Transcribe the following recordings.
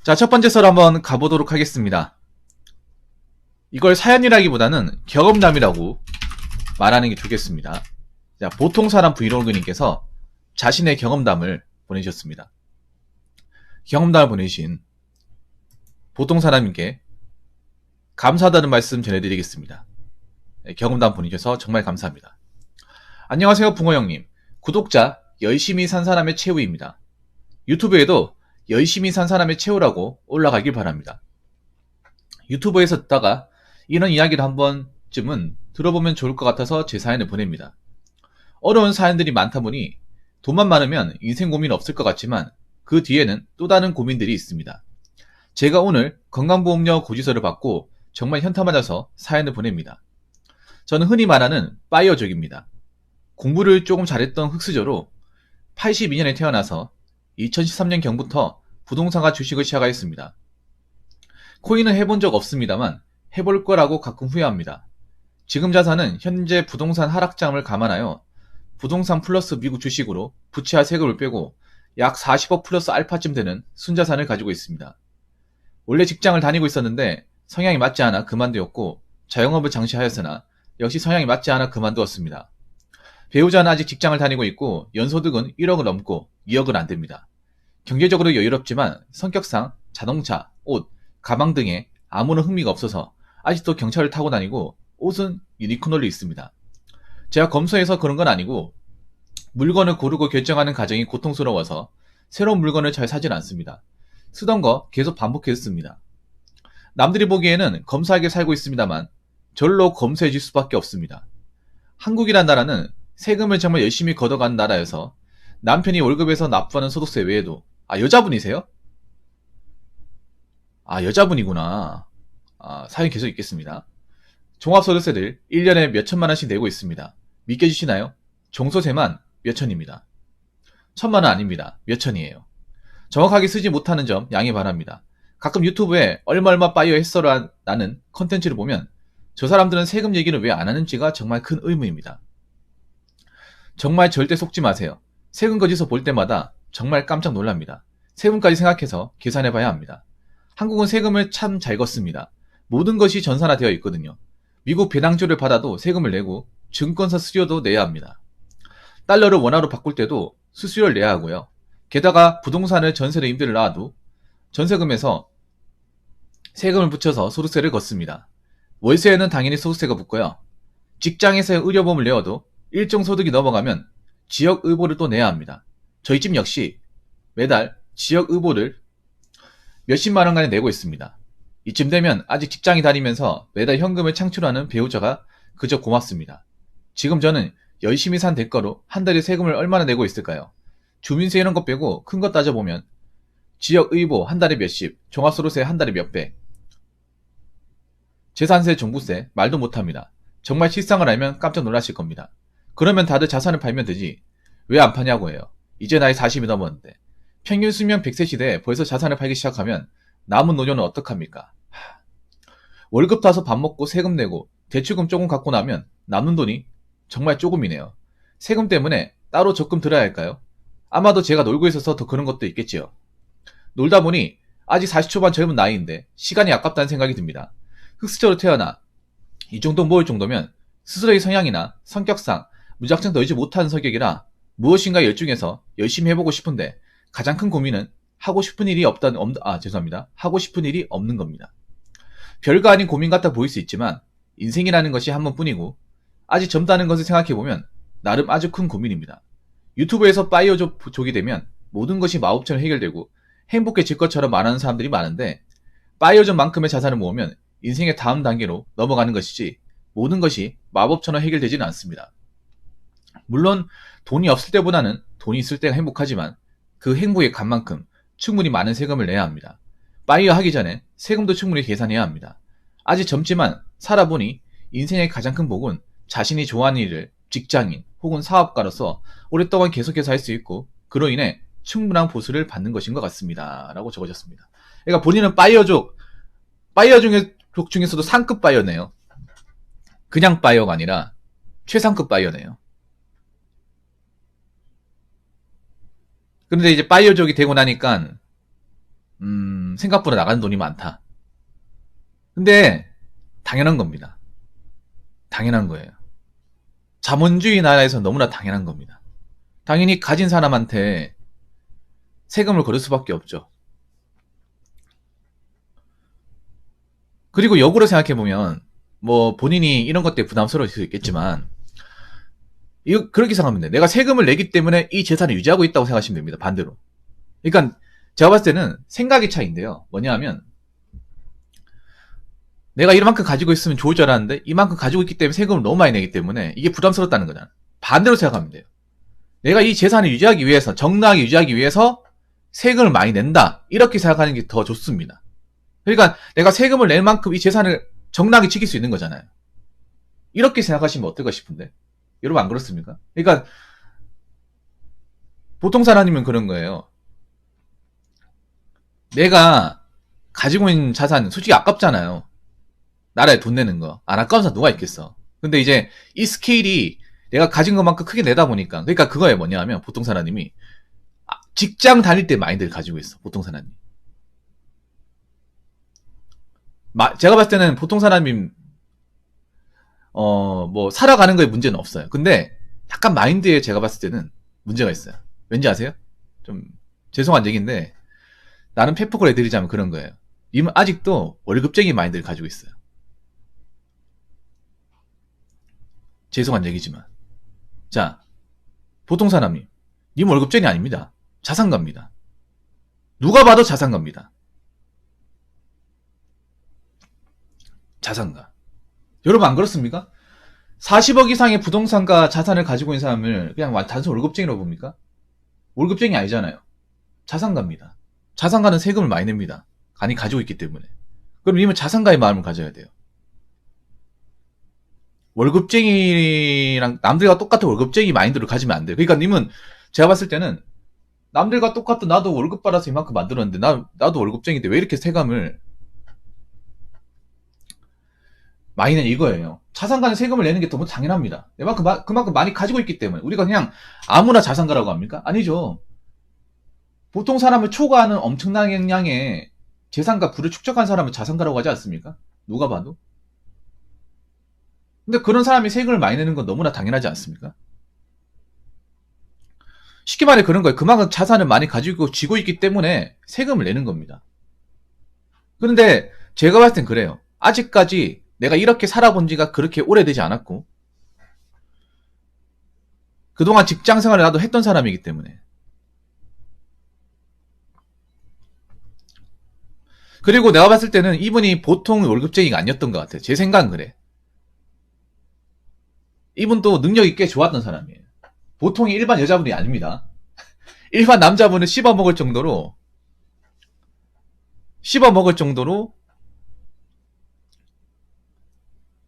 자, 첫 번째 썰 한번 가보도록 하겠습니다. 이걸 사연이라기보다는 경험담이라고 말하는 게 좋겠습니다. 자, 보통 사람 브이로그님께서 자신의 경험담을 보내주셨습니다. 경험담을 보내주신 보통 사람님께 감사하다는 말씀 전해드리겠습니다. 네, 경험담 보내주셔서 정말 감사합니다. 안녕하세요, 붕어형님. 구독자 열심히 산 사람의 최후입니다. 유튜브에도 열심히 산 사람의 최후라고 올라가길 바랍니다. 유튜브에서 듣다가 이런 이야기를 한 번쯤은 들어보면 좋을 것 같아서 제 사연을 보냅니다. 어려운 사연들이 많다 보니 돈만 많으면 인생 고민 없을 것 같지만 그 뒤에는 또 다른 고민들이 있습니다. 제가 오늘 건강보험료 고지서를 받고 정말 현타 맞아서 사연을 보냅니다. 저는 흔히 말하는 파이어족입니다. 공부를 조금 잘했던 흑수저로 82년에 태어나서 2013년경부터 부동산과 주식을 시작하였습니다. 코인은 해본 적 없습니다만 해볼 거라고 가끔 후회합니다. 지금 자산은 현재 부동산 하락장을 감안하여 부동산 플러스 미국 주식으로 부채와 세금을 빼고 약 40억 플러스 알파쯤 되는 순자산을 가지고 있습니다. 원래 직장을 다니고 있었는데 성향이 맞지 않아 그만두었고 자영업을 장시하였으나 역시 성향이 맞지 않아 그만두었습니다. 배우자는 아직 직장을 다니고 있고 연소득은 1억을 넘고 2억은 안 됩니다. 경제적으로 여유롭지만 성격상 자동차, 옷, 가방 등에 아무런 흥미가 없어서 아직도 경차를 타고 다니고 옷은 유니크놀로 입습니다. 제가 검소해서 그런 건 아니고 물건을 고르고 결정하는 과정이 고통스러워서 새로운 물건을 잘 사진 않습니다. 쓰던 거 계속 반복해서 씁니다. 남들이 보기에는 검소하게 살고 있습니다만 절로 검소해질 수밖에 없습니다. 한국이란 나라는 세금을 정말 열심히 걷어가는 나라여서 남편이 월급에서 납부하는 소득세 외에도 여자분이세요? 여자분이구나. 사연 계속 읽겠습니다. 종합소득세를 1년에 몇천만 원씩 내고 있습니다. 믿겨주시나요? 종소세만 몇천입니다. 천만 원 아닙니다. 몇천이에요. 정확하게 쓰지 못하는 점 양해 바랍니다. 가끔 유튜브에 얼마 빠이어 했어라는 컨텐츠를 보면 저 사람들은 세금 얘기를 왜 안 하는지가 정말 큰 의문입니다. 정말 절대 속지 마세요. 세금 거지서 볼 때마다 정말 깜짝 놀랍니다. 세금까지 생각해서 계산해봐야 합니다. 한국은 세금을 참 잘 걷습니다. 모든 것이 전산화되어 있거든요. 미국 배당주를 받아도 세금을 내고 증권사 수수료도 내야 합니다. 달러를 원화로 바꿀 때도 수수료를 내야 하고요. 게다가 부동산을 전세로 임대를 놔도 전세금에서 세금을 붙여서 소득세를 걷습니다. 월세에는 당연히 소득세가 붙고요. 직장에서 의료보험을 내어도 일정 소득이 넘어가면 지역의보를 또 내야 합니다. 저희 집 역시 매달 지역의보를 몇십만 원간에 내고 있습니다. 이쯤 되면 아직 직장이 다니면서 매달 현금을 창출하는 배우자가 그저 고맙습니다. 지금 저는 열심히 산 대가로 한 달에 세금을 얼마나 내고 있을까요? 주민세 이런 것 빼고 큰 것 따져보면 지역의보 한 달에 몇십, 종합소득세 한 달에 몇백, 재산세, 종부세 말도 못합니다. 정말 실상을 알면 깜짝 놀라실 겁니다. 그러면 다들 자산을 팔면 되지 왜 안 파냐고 해요. 이제 나이 40이 넘었는데 평균 수명 100세 시대에 벌써 자산을 팔기 시작하면 남은 노년은 어떡합니까? 월급 타서 밥 먹고 세금 내고 대출금 조금 갖고 나면 남는 돈이 정말 조금이네요. 세금 때문에 따로 적금 들어야 할까요? 아마도 제가 놀고 있어서 더 그런 것도 있겠지요. 놀다 보니 아직 40초반 젊은 나이인데 시간이 아깝다는 생각이 듭니다. 흑수저로 태어나 이 정도 모을 정도면 스스로의 성향이나 성격상 무작정 놀지 못하는 성격이라 무엇인가 열중해서 열심히 해보고 싶은데 가장 큰 고민은 하고 싶은 일이 하고 싶은 일이 없는 겁니다. 별거 아닌 고민 같아 보일 수 있지만 인생이라는 것이 한 번뿐이고 아직 젊다는 것을 생각해보면 나름 아주 큰 고민입니다. 유튜브에서 파이어족이 되면 모든 것이 마법처럼 해결되고 행복해질 것처럼 말하는 사람들이 많은데 파이어족만큼의 자산을 모으면 인생의 다음 단계로 넘어가는 것이지 모든 것이 마법처럼 해결되지는 않습니다. 물론 돈이 없을 때보다는 돈이 있을 때가 행복하지만 그 행복의 값만큼 충분히 많은 세금을 내야 합니다. 파이어 하기 전에 세금도 충분히 계산해야 합니다. 아직 젊지만 살아보니 인생의 가장 큰 복은 자신이 좋아하는 일을 직장인 혹은 사업가로서 오랫동안 계속해서 할 수 있고 그로 인해 충분한 보수를 받는 것인 것 같습니다. 라고 적어졌습니다. 그러니까 본인은 파이어족 중에서도 상급 파이어네요. 그냥 파이어가 아니라 최상급 파이어네요. 그런데 이제 파이어족이 되고 나니까 생각보다 나가는 돈이 많다. 근데 당연한 겁니다. 당연한 거예요. 자본주의 나라에서 너무나 당연한 겁니다. 당연히 가진 사람한테 세금을 거둘 수밖에 없죠. 그리고 역으로 생각해보면 뭐 본인이 이런 것 때문에 부담스러울 수 있겠지만 이거 그렇게 생각하면 돼요. 내가 세금을 내기 때문에 이 재산을 유지하고 있다고 생각하시면 됩니다. 반대로. 그러니까 제가 봤을 때는 생각의 차이인데요. 뭐냐 하면 내가 이만큼 가지고 있으면 좋을 줄 알았는데 이만큼 가지고 있기 때문에 세금을 너무 많이 내기 때문에 이게 부담스럽다는 거잖아. 반대로 생각하면 돼요. 내가 이 재산을 유지하기 위해서 정당하게 유지하기 위해서 세금을 많이 낸다. 이렇게 생각하는 게 더 좋습니다. 그러니까 내가 세금을 낼 만큼 이 재산을 정당하게 지킬 수 있는 거잖아요. 이렇게 생각하시면 어떨까 싶은데 여러분 안 그렇습니까? 그러니까 보통 사람이면 그런 거예요. 내가 가지고 있는 자산 솔직히 아깝잖아요. 나라에 돈 내는 거. 안 아까운 사람 누가 있겠어. 근데 이제 이 스케일이 내가 가진 것만큼 크게 내다 보니까 그러니까 그거에 뭐냐면 보통 사람이 직장 다닐 때 마인드를 가지고 있어. 보통 사람이. 제가 봤을 때는 보통 사람이 뭐 살아가는 거에 문제는 없어요. 근데 약간 마인드에 제가 봤을 때는 문제가 있어요. 왠지 아세요? 좀 죄송한 얘기인데 나는 페퍼걸 해드리자면 그런 거예요. 님은 아직도 월급쟁이 마인드를 가지고 있어요. 죄송한 얘기지만. 자, 보통 사람이 님 월급쟁이 아닙니다. 자산가입니다. 누가 봐도 자산가입니다. 자산가. 여러분 안 그렇습니까? 40억 이상의 부동산과 자산을 가지고 있는 사람을 그냥 단순 월급쟁이라고 봅니까? 월급쟁이 아니잖아요. 자산가입니다. 자산가는 세금을 많이 냅니다. 간이 가지고 있기 때문에. 그럼 님은 자산가의 마음을 가져야 돼요. 월급쟁이랑 남들과 똑같은 월급쟁이 마인드를 가지면 안 돼요. 그러니까 님은 제가 봤을 때는 남들과 똑같은 나도 월급 받아서 이만큼 만들었는데 나도 월급쟁이인데 왜 이렇게 세금을 많이 낸 이거예요. 자산가는 세금을 내는 게 너무 당연합니다. 그만큼 많이 가지고 있기 때문에 우리가 그냥 아무나 자산가라고 합니까? 아니죠. 보통 사람을 초과하는 엄청난 양의 재산과 부를 축적한 사람을 자산가라고 하지 않습니까? 누가 봐도. 근데 그런 사람이 세금을 많이 내는 건 너무나 당연하지 않습니까? 쉽게 말해 그런 거예요. 그만큼 자산을 많이 가지고 쥐고 있기 때문에 세금을 내는 겁니다. 그런데 제가 봤을 땐 그래요. 아직까지 내가 이렇게 살아본 지가 그렇게 오래되지 않았고 그동안 직장 생활을 나도 했던 사람이기 때문에 그리고 내가 봤을 때는 이분이 보통 월급쟁이가 아니었던 것 같아요. 제 생각은 그래. 이분도 능력이 꽤 좋았던 사람이에요. 보통의 일반 여자분이 아닙니다. 일반 남자분은 씹어먹을 정도로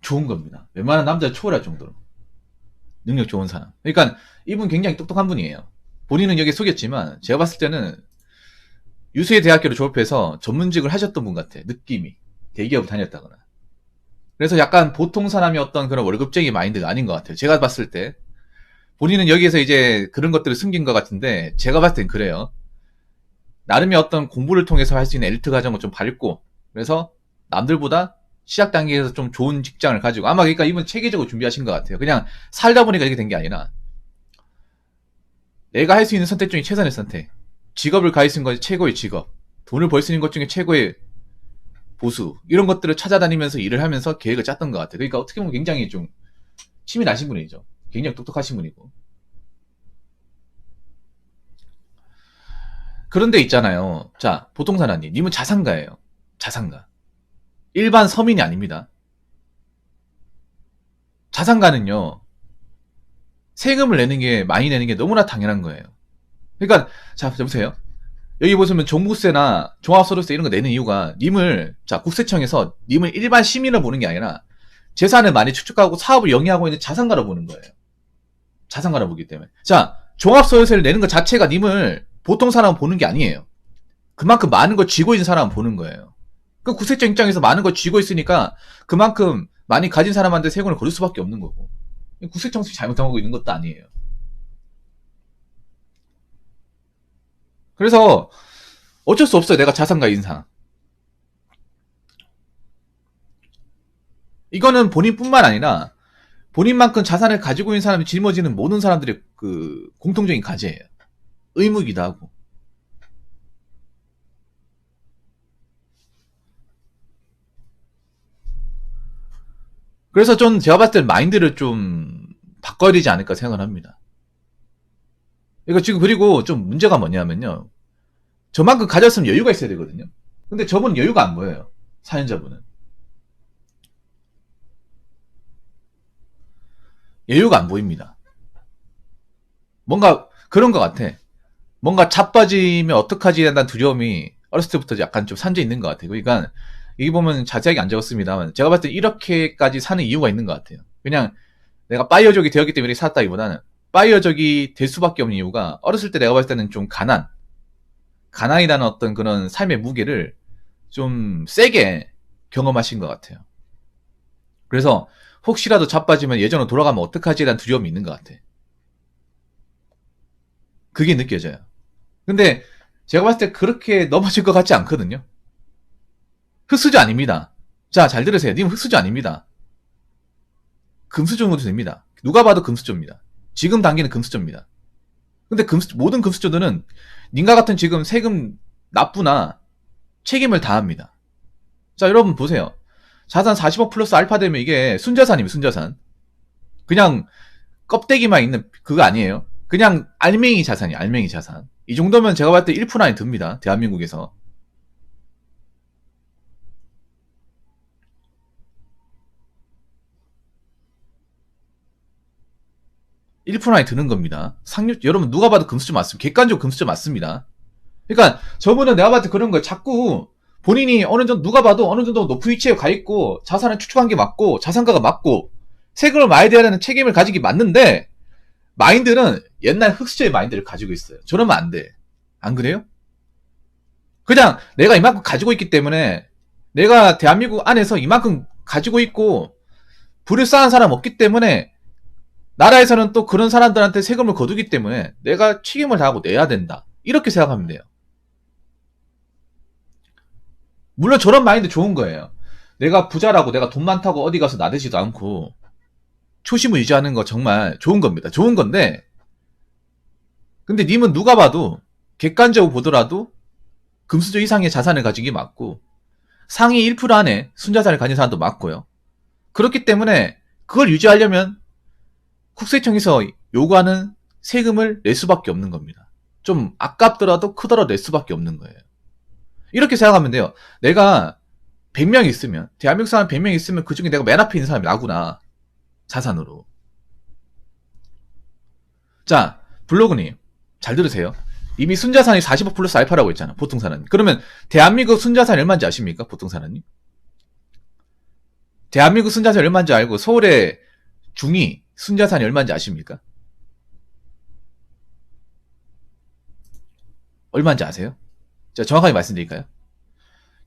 좋은 겁니다. 웬만한 남자를 초월할 정도로 능력 좋은 사람. 그러니까 이분 굉장히 똑똑한 분이에요. 본인은 여기 속였지만 제가 봤을 때는 유수의 대학교를 졸업해서 전문직을 하셨던 분 같아. 느낌이. 대기업을 다녔다거나. 그래서 약간 보통 사람이 어떤 그런 월급쟁이 마인드가 아닌 것 같아요. 제가 봤을 때. 본인은 여기에서 이제 그런 것들을 숨긴 것 같은데 제가 봤을 땐 그래요. 나름의 어떤 공부를 통해서 할 수 있는 엘리트 과정을 좀 밟고 그래서 남들보다 시작 단계에서 좀 좋은 직장을 가지고 아마 그러니까 이분 체계적으로 준비하신 것 같아요. 그냥 살다 보니까 이렇게 된 게 아니라 내가 할 수 있는 선택 중에 최선의 선택. 직업을 가질 수 있는 것이 최고의 직업. 돈을 벌 수 있는 것 중에 최고의 보수. 이런 것들을 찾아다니면서 일을 하면서 계획을 짰던 것 같아요. 그러니까 어떻게 보면 굉장히 좀 힘이 나신 분이죠. 굉장히 똑똑하신 분이고. 그런데 있잖아요. 자, 보통 사람님, 님은 자산가예요. 자산가. 일반 서민이 아닙니다. 자산가는요, 세금을 내는 게, 많이 내는 게 너무나 당연한 거예요. 그러니까, 자, 보세요. 여기 보시면 종부세나 종합소득세 이런 거 내는 이유가, 님을, 자, 국세청에서 님을 일반 시민으로 보는 게 아니라, 재산을 많이 축적하고 사업을 영위하고 있는 자산가로 보는 거예요. 자산가로 보기 때문에. 자, 종합소득세를 내는 것 자체가 님을 보통 사람은 보는 게 아니에요. 그만큼 많은 걸 쥐고 있는 사람은 보는 거예요. 그 국세청 입장에서 많은 걸 쥐고 있으니까 그만큼 많이 가진 사람한테 세금을 거둘 수밖에 없는 거고. 국세청이 잘못하고 있는 것도 아니에요. 그래서 어쩔 수 없어요. 내가 자산가 인상. 이거는 본인뿐만 아니라 본인만큼 자산을 가지고 있는 사람이 짊어지는 모든 사람들의 그 공통적인 과제예요. 의무이기도 하고. 그래서 좀 제가 봤을 때 마인드를 좀 바꿔야 되지 않을까 생각을 합니다. 이거 지금 그리고 좀 문제가 뭐냐면요. 저만큼 가졌으면 여유가 있어야 되거든요. 근데 저분은 여유가 안 보여요. 사연자분은. 여유가 안 보입니다. 뭔가 그런 것 같아. 뭔가 자빠지면 어떡하지 한다는 두려움이 어렸을 때부터 약간 좀 산재 있는 것 같아요. 그러니까 여기 보면 자세하게 안 적었습니다만 제가 봤을 때 이렇게까지 사는 이유가 있는 것 같아요. 그냥 내가 파이어족이 되었기 때문에 살았다기보다는 파이어족이 될 수밖에 없는 이유가 어렸을 때 내가 봤을 때는 좀 가난이라는 어떤 그런 삶의 무게를 좀 세게 경험하신 것 같아요. 그래서 혹시라도 자빠지면 예전으로 돌아가면 어떡하지라는 두려움이 있는 것 같아. 그게 느껴져요. 근데 제가 봤을 때 그렇게 넘어질 것 같지 않거든요. 흑수저 아닙니다. 자, 잘 들으세요. 님 흑수저 아닙니다. 금수저 정도 됩니다. 누가 봐도 금수저입니다. 지금 단계는 금수저입니다. 근데 모든 금수저들은 님과 같은 지금 세금 납부나 책임을 다합니다. 자, 여러분 보세요. 자산 40억 플러스 알파 되면 이게 순자산입니다. 순자산. 그냥 껍데기만 있는 그거 아니에요. 그냥 알맹이 자산이에요. 알맹이 자산. 이 정도면 제가 봤을 때 1% 안에 듭니다. 대한민국에서. 1% 안에 드는 겁니다. 여러분 누가 봐도 금수저 맞습니다. 객관적으로 금수저 맞습니다. 그러니까 저분은 내가 봤을 때 그런 거예요. 자꾸 본인이 어느 정도 누가 봐도 어느 정도 높은 위치에 가 있고 자산을 축적한 게 맞고 자산가가 맞고 세금을 많이 대야 하는 책임을 가지기 맞는데 마인드는 옛날 흑수저의 마인드를 가지고 있어요. 저러면 안 돼. 안 그래요? 그냥 내가 이만큼 가지고 있기 때문에 내가 대한민국 안에서 이만큼 가지고 있고 부를 쌓은 사람 없기 때문에 나라에서는 또 그런 사람들한테 세금을 거두기 때문에 내가 책임을 다하고 내야 된다. 이렇게 생각하면 돼요. 물론 저런 마인드 좋은 거예요. 내가 부자라고 내가 돈 많다고 어디 가서 나대지도 않고 초심을 유지하는 거 정말 좋은 겁니다. 좋은 건데 근데 님은 누가 봐도 객관적으로 보더라도 금수저 이상의 자산을 가진 게 맞고 상위 1% 안에 순자산을 가진 사람도 맞고요. 그렇기 때문에 그걸 유지하려면 국세청에서 요구하는 세금을 낼 수밖에 없는 겁니다. 좀 아깝더라도 크더라도 낼 수밖에 없는 거예요. 이렇게 생각하면 돼요. 내가 100명 있으면 대한민국 사람 100명 있으면 그중에 내가 맨 앞에 있는 사람이 나구나. 자산으로. 자, 블로그님 잘 들으세요. 이미 순자산이 40억 플러스 알파라고 했잖아. 보통 사람이. 그러면 대한민국 순자산이 얼마인지 아십니까? 보통 사람이. 대한민국 순자산이 얼마인지 알고 서울의 중위 순자산이 얼마인지 아십니까? 얼마인지 아세요? 제가 정확하게 말씀드릴까요?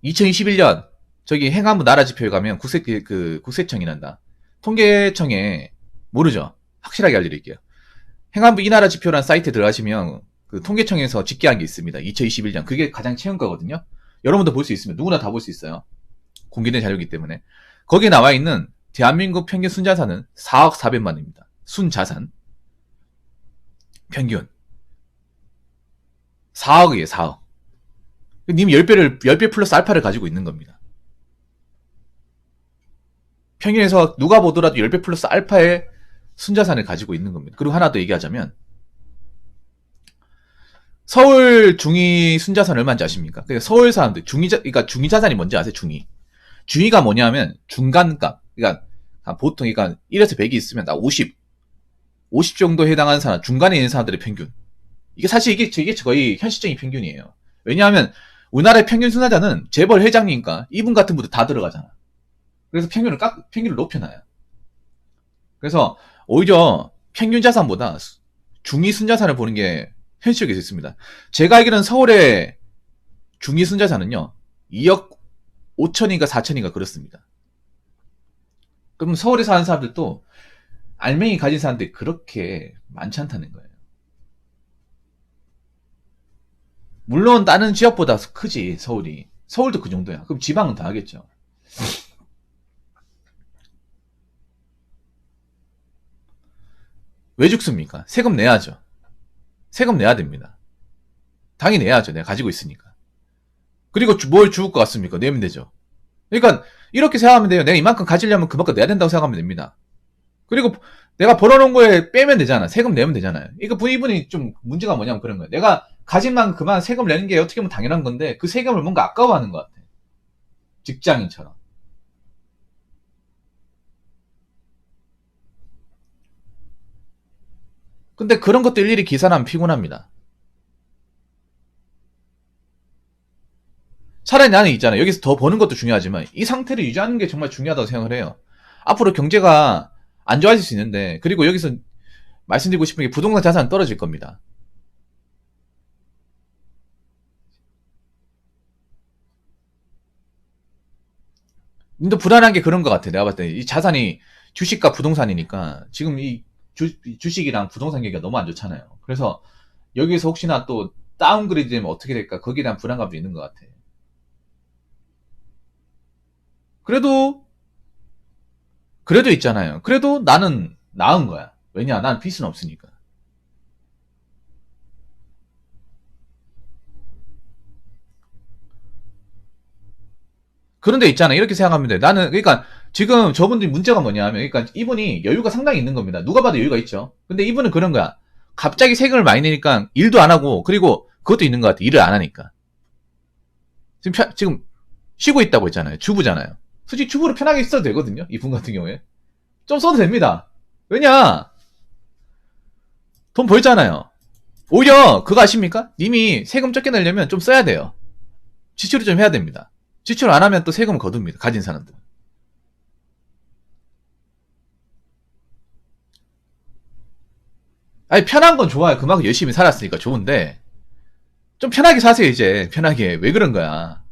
2021년 저기 행안부 나라지표에 가면 국세청이란다. 통계청에 모르죠? 확실하게 알려드릴게요. 행안부 이 나라 지표라는 사이트에 들어가시면 그 통계청에서 집계한 게 있습니다. 2021년 그게 가장 최근 거거든요. 여러분도 볼 수 있으면 누구나 다 볼 수 있어요. 공개된 자료이기 때문에 거기에 나와 있는 대한민국 평균 순자산은 4억 400만입니다. 순자산 평균 4억이에요. 4억. 님 10배 플러스 알파를 가지고 있는 겁니다. 평균에서 누가 보더라도 10배 플러스 알파의 순자산을 가지고 있는 겁니다. 그리고 하나 더 얘기하자면 서울 중위 순자산 얼마인지 아십니까? 그러니까 서울 사람들 그러니까 중위 자산이 뭔지 아세요? 중위가 뭐냐면 중간값. 그러니까 보통 그러니까 1에서 100이 있으면 나 50 정도에 해당하는 사람, 중간에 있는 사람들의 평균. 이게 사실 이게 거의 현실적인 평균이에요. 왜냐하면 우리나라의 평균 순자산은 재벌 회장님과 이분 같은 분들 다 들어가잖아. 그래서 평균을 높여놔요. 그래서 오히려 평균 자산보다 중위 순자산을 보는 게 현실적일 수 있습니다. 제가 알기로는 서울의 중위 순자산은요 2억 5천인가 4천인가 그렇습니다. 그럼 서울에 사는 사람들도 알맹이 가진 사람들이 그렇게 많지 않다는 거예요. 물론 다른 지역보다 크지, 서울이. 서울도 그 정도야. 그럼 지방은 더 하겠죠. 왜 죽습니까? 세금 내야죠. 세금 내야 됩니다. 당연히 내야죠. 내가 가지고 있으니까. 그리고 뭘 죽을 것 같습니까? 내면 되죠. 그러니까 이렇게 생각하면 돼요. 내가 이만큼 가지려면 그만큼 내야 된다고 생각하면 됩니다. 그리고 내가 벌어놓은 거에 빼면 되잖아. 세금 내면 되잖아요. 이거 이분이 좀 문제가 뭐냐면 그런 거예요. 내가 가진 만큼 그만 세금 내는 게 어떻게 보면 당연한 건데 그 세금을 뭔가 아까워하는 것 같아. 직장인처럼. 근데 그런 것도 일일이 계산하면 피곤합니다. 차라리 나는 있잖아. 여기서 더 버는 것도 중요하지만 이 상태를 유지하는 게 정말 중요하다고 생각을 해요. 앞으로 경제가 안 좋아질 수 있는데 그리고 여기서 말씀드리고 싶은 게 부동산 자산은 떨어질 겁니다. 근데 불안한 게 그런 것 같아. 내가 봤을 때 이 자산이 주식과 부동산이니까 지금 이 주식이랑 부동산 경기가 너무 안 좋잖아요. 그래서 여기서 혹시나 또 다운그레이드 되면 어떻게 될까 거기에 대한 불안감도 있는 것 같아. 그래도 있잖아요. 그래도 나는 나은 거야. 왜냐? 난 빚은 없으니까. 그런데 있잖아. 이렇게 생각하면 돼. 나는 그러니까 지금 저분들이 문제가 뭐냐면 그러니까 이분이 여유가 상당히 있는 겁니다. 누가 봐도 여유가 있죠. 근데 이분은 그런 거야. 갑자기 세금을 많이 내니까 일도 안 하고 그리고 그것도 있는 것 같아. 일을 안 하니까. 지금 쉬고 있다고 했잖아요. 주부잖아요. 솔직히 주부로 편하게 있어도 되거든요. 이분 같은 경우에. 좀 써도 됩니다. 왜냐? 돈 벌잖아요. 오히려 그거 아십니까? 님이 세금 적게 내려면 좀 써야 돼요. 지출을 좀 해야 됩니다. 지출 안 하면 또 세금을 거둡니다. 가진 사람들. 아니 편한 건 좋아요. 그만큼 열심히 살았으니까 좋은데 좀 편하게 사세요 이제. 편하게. 왜 그런 거야.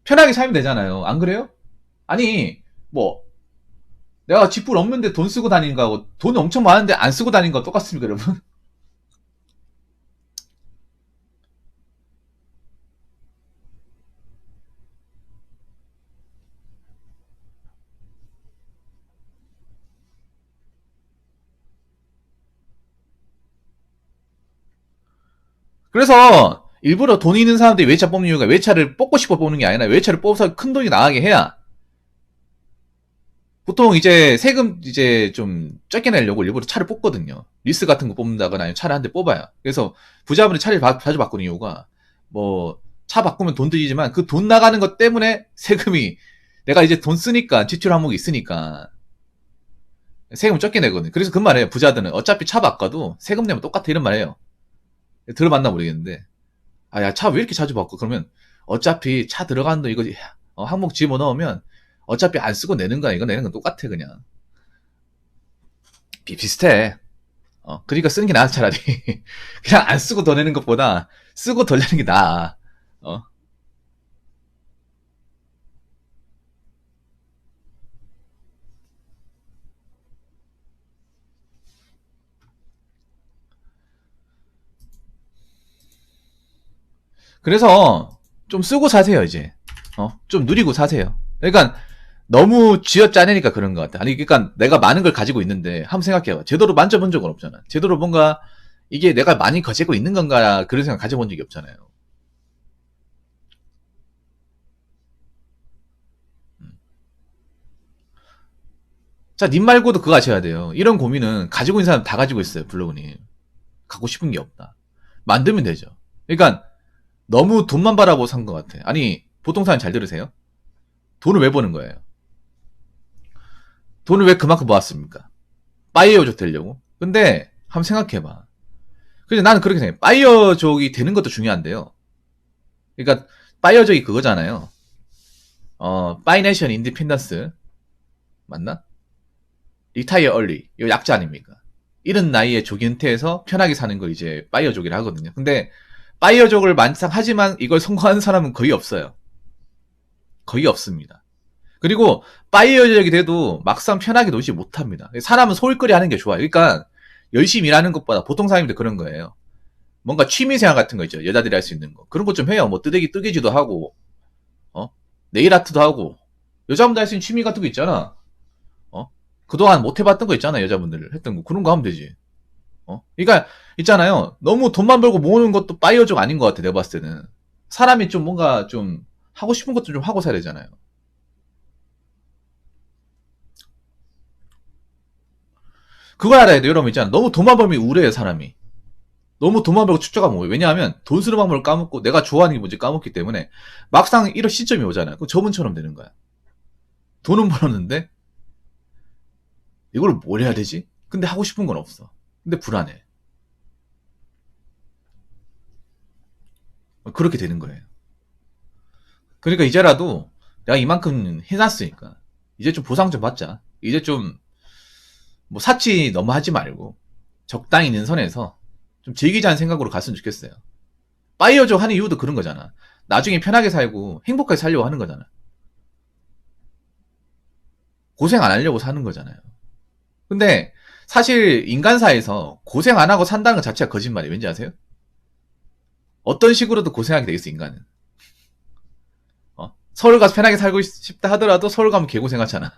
편하게 살면 되잖아요. 안 그래요? 아니 뭐 내가 집불 없는데 돈 쓰고 다니는 거하고 돈 엄청 많은데 안 쓰고 다니는 거 똑같습니까 여러분? 그래서 일부러 돈 있는 사람들이 외차 뽑는 이유가 외차를 뽑고 싶어 뽑는 게 아니라 외차를 뽑아서 큰 돈이 나가게 해야 보통 이제 세금 이제 좀 적게 내려고 일부러 차를 뽑거든요. 리스 같은 거 뽑는다거나 아니면 차를 한 대 뽑아요. 그래서 부자분이 차를 자주 바꾸는 이유가 뭐 차 바꾸면 돈 들이지만 그 돈 나가는 것 때문에 세금이 내가 이제 돈 쓰니까 지출 항목이 있으니까 세금 적게 내거든요. 그래서 그 말이에요. 부자들은 어차피 차 바꿔도 세금 내면 똑같아 이런 말이에요. 들어봤나 모르겠는데 아 야 차 왜 이렇게 자주 바꿔? 그러면 어차피 차 들어가는 돈 이거 항목 집어넣으면 어차피 안 쓰고 내는 거야. 이거 내는 건 똑같아 그냥. 비슷해. 그러니까 쓰는 게 나아 차라리. 그냥 안 쓰고 더 내는 것보다 쓰고 더 내는 게 나아. 어? 그래서 좀 쓰고 사세요 이제. 좀 누리고 사세요. 그러니까 너무 쥐어짜내니까 그런 것 같아. 아니 그러니까 내가 많은 걸 가지고 있는데 한번 생각해봐. 제대로 만져본 적은 없잖아. 제대로 뭔가 이게 내가 많이 가지고 있는 건가 그런 생각 가져본 적이 없잖아요. 자, 님 말고도 그거 아셔야 돼요. 이런 고민은 가지고 있는 사람 다 가지고 있어요, 블로그님. 갖고 싶은 게 없다. 만들면 되죠. 그러니까 너무 돈만 바라보고 산 것 같아. 아니, 보통 사람 잘 들으세요? 돈을 왜 버는 거예요? 돈을 왜 그만큼 모았습니까? 파이어족 되려고? 근데 한번 생각해봐. 근데 나는 그렇게 생각해. 파이어족이 되는 것도 중요한데요. 그러니까 파이어족이 그거잖아요. 파이내션 인디펜던스 맞나? 리타이어 얼리 이 약자 아닙니까? 이런 나이에 조기 은퇴해서 편하게 사는 걸 이제 파이어족이라 하거든요. 근데 파이어족을 만상하지만 이걸 성공하는 사람은 거의 없어요. 거의 없습니다. 그리고 파이어족이 돼도 막상 편하게 놀지 못합니다. 사람은 소일거리 하는 게 좋아요. 그러니까 열심히 일하는 것보다 보통 사람들 그런 거예요. 뭔가 취미생활 같은 거 있죠. 여자들이 할 수 있는 거. 그런 거 좀 해요. 뭐 뜨개지도 하고, 네일 아트도 하고. 여자분들 할 수 있는 취미 같은 거 있잖아. 그동안 못 해봤던 거 있잖아. 여자분들 했던 거. 그런 거 하면 되지. 그러니까 있잖아요. 너무 돈만 벌고 모으는 것도 파이어족 아닌 것 같아. 내가 봤을 때는. 사람이 좀 뭔가 좀 하고 싶은 것도 좀 하고 살아야 되잖아요. 그거 알아야 돼. 여러분 있잖아. 너무 돈만 벌면 우울해요. 사람이. 너무 돈만 벌고 축적하면 뭐예요? 왜냐하면 돈 쓰는 방법을 까먹고 내가 좋아하는 게 뭔지 까먹기 때문에 막상 이런 시점이 오잖아요. 그럼 저분처럼 되는 거야. 돈은 벌었는데 이걸 뭘 해야 되지? 근데 하고 싶은 건 없어. 근데 불안해. 그렇게 되는 거예요. 그러니까 이제라도 내가 이만큼 해놨으니까 이제 좀 보상 좀 받자. 이제 좀 뭐 사치 너무 하지 말고 적당히 있는 선에서 좀 즐기자는 생각으로 갔으면 좋겠어요. 파이어족 하는 이유도 그런 거잖아. 나중에 편하게 살고 행복하게 살려고 하는 거잖아. 고생 안 하려고 사는 거잖아요. 근데 사실 인간사에서 고생 안 하고 산다는 것 자체가 거짓말이에요. 왠지 아세요? 어떤 식으로도 고생하게 돼 있어, 인간은. 서울 가서 편하게 살고 싶다 하더라도 서울 가면 개고생하잖아.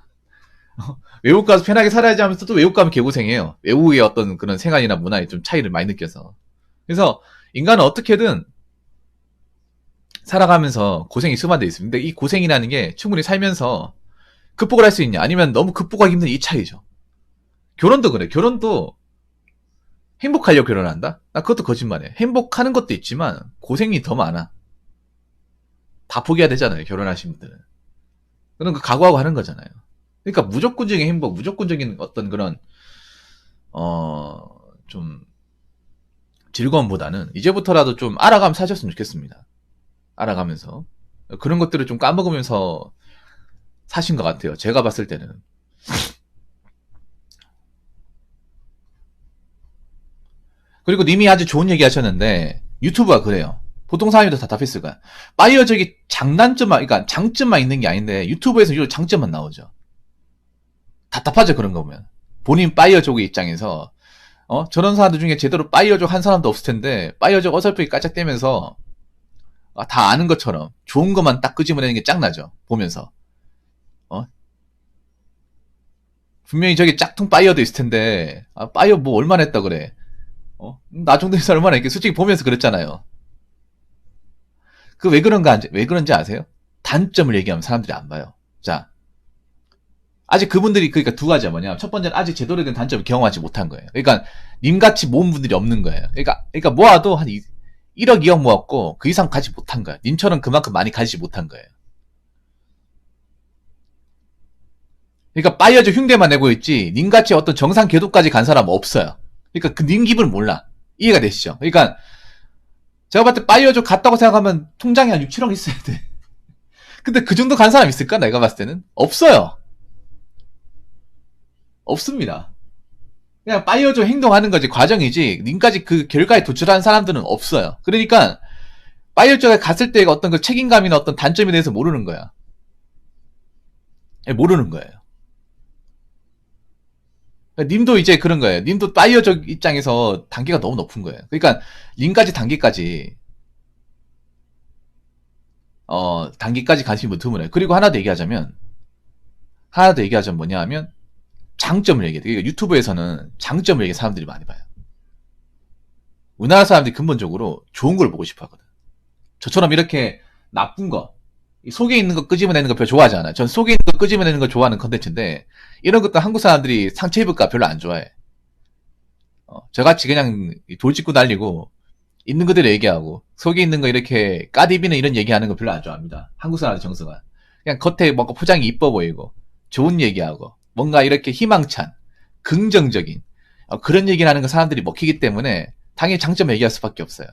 외국 가서 편하게 살아야지 하면서 또 외국 가면 개고생해요. 외국의 어떤 그런 생활이나 문화의 좀 차이를 많이 느껴서. 그래서 인간은 어떻게든 살아가면서 고생이 수반되어 있습니다. 근데 이 고생이라는 게 충분히 살면서 극복을 할 수 있냐 아니면 너무 극복하기 힘든 이 차이죠. 결혼도 그래. 결혼도 행복하려고 결혼한다? 나 그것도 거짓말이야. 행복하는 것도 있지만 고생이 더 많아. 다 포기해야 되잖아요. 결혼하신 분들은. 그런 거 각오하고 하는 거잖아요. 그러니까 무조건적인 행복, 무조건적인 어떤 그런 좀 즐거움보다는 이제부터라도 좀 알아가면서 사셨으면 좋겠습니다. 알아가면서 그런 것들을 좀 까먹으면서 사신 것 같아요. 제가 봤을 때는. 그리고 님이 아주 좋은 얘기 하셨는데 유튜브가 그래요. 보통 사람이 더 답답했을 거야. 파이어적이 장단점만, 그러니까 장점만 있는 게 아닌데 유튜브에서 유로 장점만 나오죠. 답답하죠, 그런 거 보면. 본인 파이어족의 입장에서 저런 사람들 중에 제대로 파이어족 한 사람도 없을 텐데 파이어족 어설프게 깔짝대면서 다 아는 것처럼 좋은 것만 딱 끄집어내는 게 짱나죠. 보면서. 분명히 저기 짝퉁 파이어도 있을 텐데 파이어 뭐 얼마나 했다 그래. 나 정도 해서 얼마나 했게 솔직히 보면서 그랬잖아요. 그 왜 그런지 아세요? 단점을 얘기하면 사람들이 안 봐요. 자, 아직 그분들이 그러니까 두 가지가 뭐냐. 첫 번째는 아직 제대로 된 단점을 경험하지 못한 거예요. 그러니까 님같이 모은 분들이 없는 거예요. 그러니까 모아도 한 1억 2억 모았고 그 이상 가지 못한 거예요. 님처럼 그만큼 많이 가지 못한 거예요. 그러니까 파이어즈 흉대만 내고 있지 님같이 어떤 정상 궤도까지 간 사람은 없어요. 그러니까 그 님 기분을 몰라. 이해가 되시죠? 그러니까 제가 봤을 때 파이어즈 갔다고 생각하면 통장에 한 6, 7억 있어야 돼. 근데 그 정도 간 사람 있을까? 내가 봤을 때는 없어요. 없습니다. 그냥 파이어즈 행동하는 거지 과정이지 님까지 그 결과에 도출한 사람들은 없어요. 그러니까 파이어즈가 갔을 때 어떤 그 책임감이나 어떤 단점에 대해서 모르는 거야. 모르는 거예요. 님도 이제 그런 거예요. 님도 파이어적 입장에서 단계가 너무 높은 거예요. 그러니까 님까지 단계까지 관심이 못 드물어요. 그리고 하나 더 얘기하자면 뭐냐 하면 장점을 얘기해요. 그러니까 유튜브에서는 장점을 얘기해 사람들이 많이 봐요. 우리나라 사람들이 근본적으로 좋은 걸 보고 싶어 하거든. 저처럼 이렇게 나쁜 거, 속에 있는 거 끄집어내는 거 별로 좋아하지 않아요. 전 속에 있는 거 끄집어내는 거 좋아하는 컨텐츠인데 이런 것도 한국 사람들이 상처 입을까 별로 안 좋아해. 저같이 그냥 돌직구 날리고 있는 그대로 얘기하고 속에 있는 거 이렇게 까디비는 이런 얘기하는 거 별로 안 좋아합니다. 한국 사람들 정서가. 그냥 겉에 뭔가 포장이 이뻐 보이고 좋은 얘기하고 뭔가 이렇게 희망찬 긍정적인 그런 얘기를 하는 거 사람들이 먹히기 때문에 당연히 장점 얘기할 수밖에 없어요.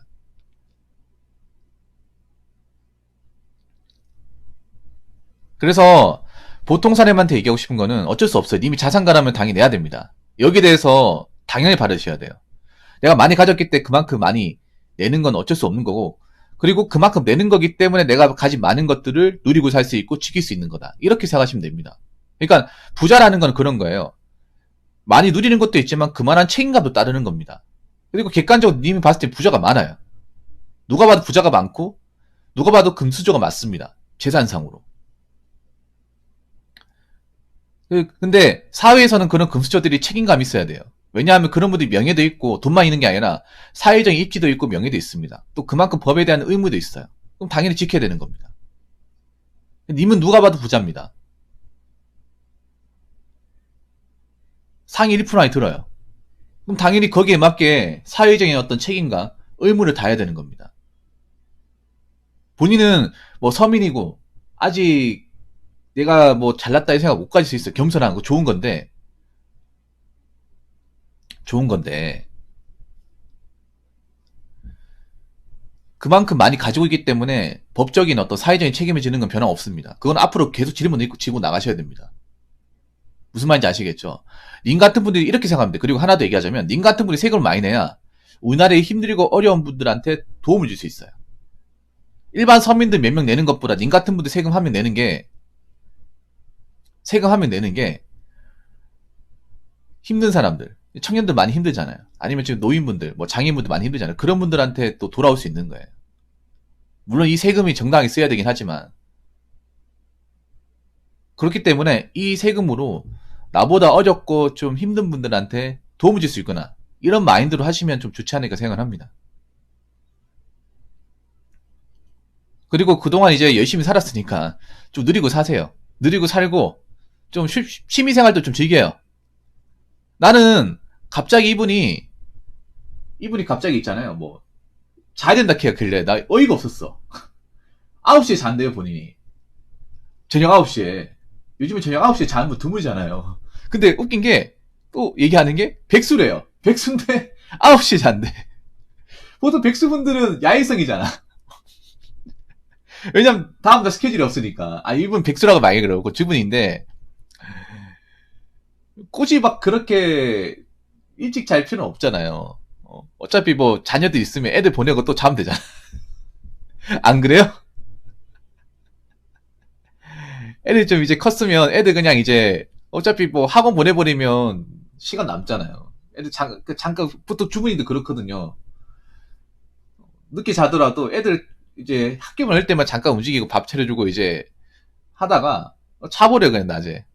그래서 보통 사람한테 얘기하고 싶은 거는 어쩔 수 없어요. 님이 자산가라면 당연히 내야 됩니다. 여기에 대해서 당연히 받으셔야 돼요. 내가 많이 가졌기 때문에 그만큼 많이 내는 건 어쩔 수 없는 거고 그리고 그만큼 내는 거기 때문에 내가 가진 많은 것들을 누리고 살 수 있고 지킬 수 있는 거다. 이렇게 생각하시면 됩니다. 그러니까 부자라는 건 그런 거예요. 많이 누리는 것도 있지만 그만한 책임감도 따르는 겁니다. 그리고 객관적으로 님이 봤을 때 부자가 많아요. 누가 봐도 부자가 많고 누가 봐도 금수저가 맞습니다. 재산상으로. 근데 사회에서는 그런 금수저들이 책임감이 있어야 돼요. 왜냐하면 그런 분들이 명예도 있고 돈만 있는 게 아니라 사회적인 입지도 있고 명예도 있습니다. 또 그만큼 법에 대한 의무도 있어요. 그럼 당연히 지켜야 되는 겁니다. 님은 누가 봐도 부자입니다. 상위 1% 안에 들어요. 그럼 당연히 거기에 맞게 사회적인 어떤 책임과 의무를 다해야 되는 겁니다. 본인은 뭐 서민이고 아직 내가 뭐 잘났다 이 생각 못 가질 수 있어. 겸손한 거 좋은 건데 그만큼 많이 가지고 있기 때문에 법적인 어떤 사회적인 책임을 지는 건 변화 없습니다. 그건 앞으로 계속 질문 지고 나가셔야 됩니다. 무슨 말인지 아시겠죠? 님 같은 분들이 이렇게 생각합니다. 그리고 하나 더 얘기하자면 님 같은 분이 세금을 많이 내야 우리나라에 힘들고 어려운 분들한테 도움을 줄 수 있어요. 일반 서민들 몇 명 내는 것보다 님 같은 분들 세금 한 명 내는 게 힘든 사람들, 청년들 많이 힘들잖아요. 아니면 지금 노인분들, 뭐 장애인분들 많이 힘들잖아요. 그런 분들한테 또 돌아올 수 있는 거예요. 물론 이 세금이 정당하게 써야 되긴 하지만 그렇기 때문에 이 세금으로 나보다 어렵고 좀 힘든 분들한테 도움을 줄 수 있거나 이런 마인드로 하시면 좀 좋지 않을까 생각을 합니다. 그리고 그동안 이제 열심히 살았으니까 좀 누리고 사세요. 누리고 살고 좀 취미생활도 좀 즐겨요. 나는 갑자기 이분이 갑자기 있잖아요. 뭐 자야 된다 키가 길래 나 어이가 없었어. 9시에 잔대요 본인이. 저녁 9시에. 요즘에 저녁 9시에 자는 분 드물잖아요. 근데 웃긴 게 또 얘기하는 게 백수래요. 백수인데 9시에 잔대. 보통 백수분들은 야외성이잖아. 왜냐면 다음날 스케줄이 없으니까. 아 이분 백수라고 많이 그러고 주분인데 굳이 막 그렇게 일찍 잘 필요는 없잖아요. 어차피 뭐 자녀들 있으면 애들 보내고 또 자면 되잖아. 안 그래요? 애들 좀 이제 컸으면 애들 그냥 이제 어차피 뭐 학원 보내버리면 시간 남잖아요. 애들 잠깐 보통 주부님도 그렇거든요. 늦게 자더라도 애들 이제 학교 보낼 때만 잠깐 움직이고 밥 차려주고 이제 하다가 자버려 그냥 낮에.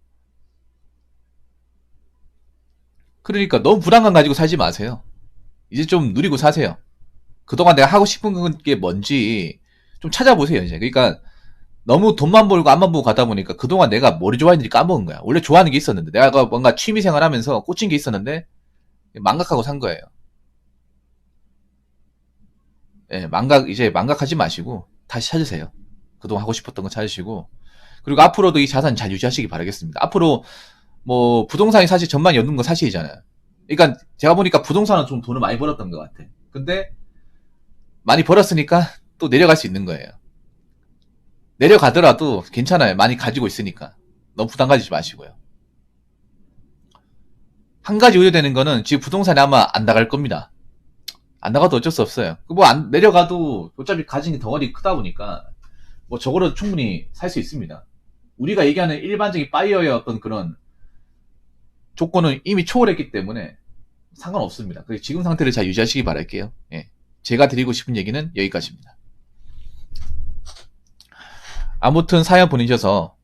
그러니까 너무 불안감 가지고 살지 마세요. 이제 좀 누리고 사세요. 그동안 내가 하고 싶은 게 뭔지 좀 찾아보세요 이제. 그러니까 너무 돈만 벌고 앞만 보고 가다 보니까 그동안 내가 뭘 좋아했는지 까먹은 거야. 원래 좋아하는 게 있었는데 내가 뭔가 취미생활 하면서 꽂힌 게 있었는데 망각하고 산 거예요. 예, 이제 망각하지 마시고 다시 찾으세요. 그동안 하고 싶었던 거 찾으시고 그리고 앞으로도 이 자산 잘 유지하시기 바라겠습니다. 앞으로 뭐 부동산이 사실 전망이 없는 건 사실이잖아요. 그러니까 제가 보니까 부동산은 좀 돈을 많이 벌었던 것 같아. 근데 많이 벌었으니까 또 내려갈 수 있는 거예요. 내려가더라도 괜찮아요. 많이 가지고 있으니까. 너무 부담 가지지 마시고요. 한 가지 우려되는 거는 지금 부동산이 아마 안 나갈 겁니다. 안 나가도 어쩔 수 없어요. 뭐 내려가도 어차피 가진 게 덩어리 크다 보니까 뭐 저거로 충분히 살 수 있습니다. 우리가 얘기하는 일반적인 바이어의 어떤 그런 조건은 이미 초월했기 때문에 상관없습니다. 그래서 지금 상태를 잘 유지하시기 바랄게요. 예. 제가 드리고 싶은 얘기는 여기까지입니다. 아무튼 사연 보내주셔서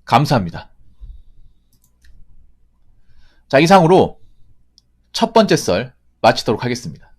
감사합니다. 자, 이상으로 첫 번째 썰 마치도록 하겠습니다.